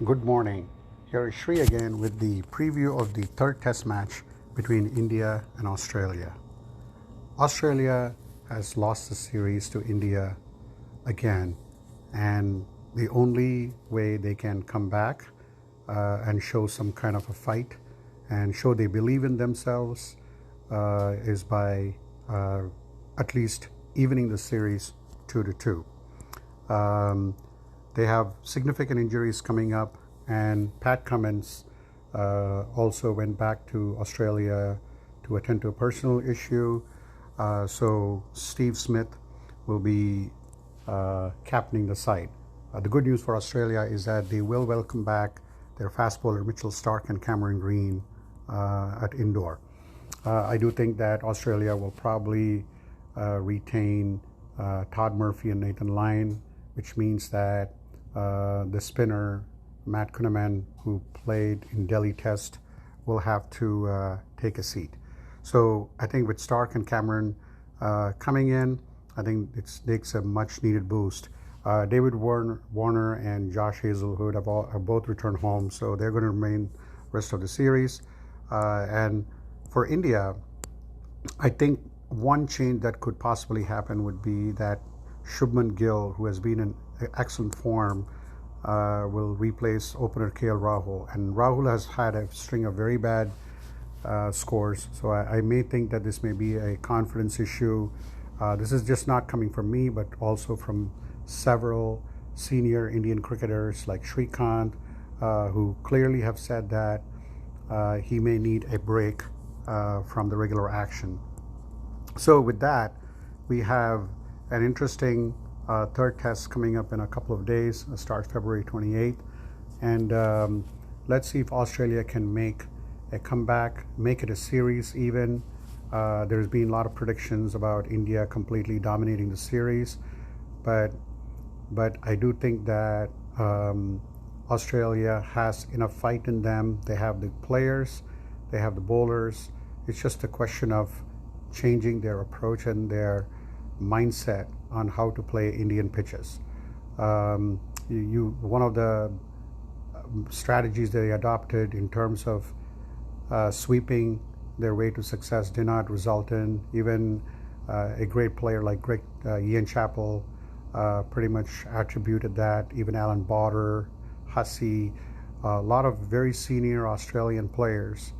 Good morning. Here is Shri again with the preview of the third test match between India and Australia. Australia has lost the series to India again, and the only way they can come back and show some kind of a fight and show they believe in themselves is by at least evening the series 2-2. They have significant injuries coming up, and Pat Cummins also went back to Australia to attend to a personal issue. So Steve Smith will be captaining the side. The good news for Australia is that they will welcome back their fast bowler Mitchell Starc and Cameron Green at indoor. I do think that Australia will probably retain Todd Murphy and Nathan Lyon, which means that the spinner Matt Kuhneman, who played in Delhi Test, will have to take a seat. So I think with Starc and Cameron coming in, I think it takes a much needed boost. David Warner and Josh Hazlewood have both returned home, so they're going to remain rest of the series. And for India, I think one change that could possibly happen would be that Shubman Gill, who has been in excellent form, will replace opener KL Rahul. And Rahul has had a string of very bad scores, so I may think that this may be a confidence issue. This is just not coming from me, but also from several senior Indian cricketers like Shrikant, who clearly have said that he may need a break from the regular action. So with that, we have an interesting third test coming up in a couple of days. It starts February 28th. And let's see if Australia can make a comeback, make it a series even. There's been a lot of predictions about India completely dominating the series. But I do think that Australia has enough fight in them. They have the players, they have the bowlers. It's just a question of changing their approach and their mindset on how to play Indian pitches. One of the strategies that they adopted in terms of sweeping their way to success did not result in even a great player like Ian Chappell pretty much attributed that. Even Alan Border, Hussey, a lot of very senior Australian players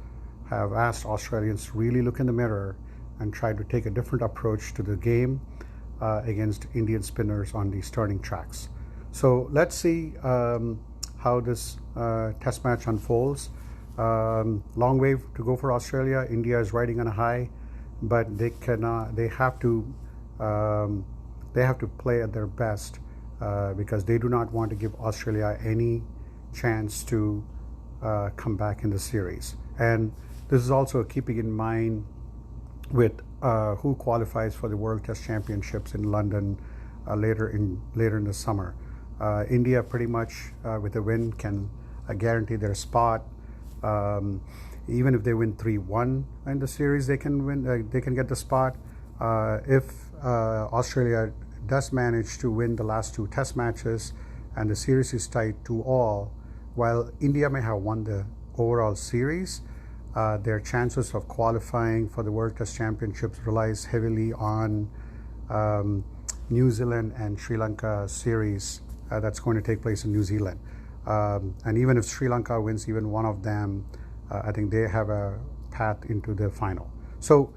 have asked Australians to really look in the mirror and try to take a different approach to the game against Indian spinners on these turning tracks. So let's see how this test match unfolds. Long way to go for Australia. India is riding on a high, but they cannot. They have to play at their best because they do not want to give Australia any chance to come back in the series. And this is also keeping in mind with who qualifies for the World Test Championships in London later in the summer. India pretty much with a win can guarantee their spot. Even if they win 3-1 in the series, they can win. They can get the spot. If Australia does manage to win the last two Test matches and the series is tied 2-2, while India may have won the overall series, their chances of qualifying for the World Test Championships relies heavily on New Zealand and Sri Lanka series that's going to take place in New Zealand. And even if Sri Lanka wins even one of them, I think they have a path into the final. So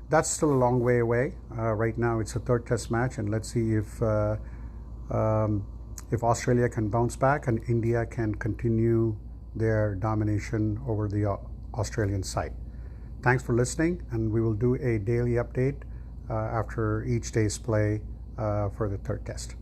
that's still a long way away. Right now it's a third test match, and let's see if Australia can bounce back and India can continue their domination over the Australian side. Thanks for listening, and we will do a daily update after each day's play for the third test.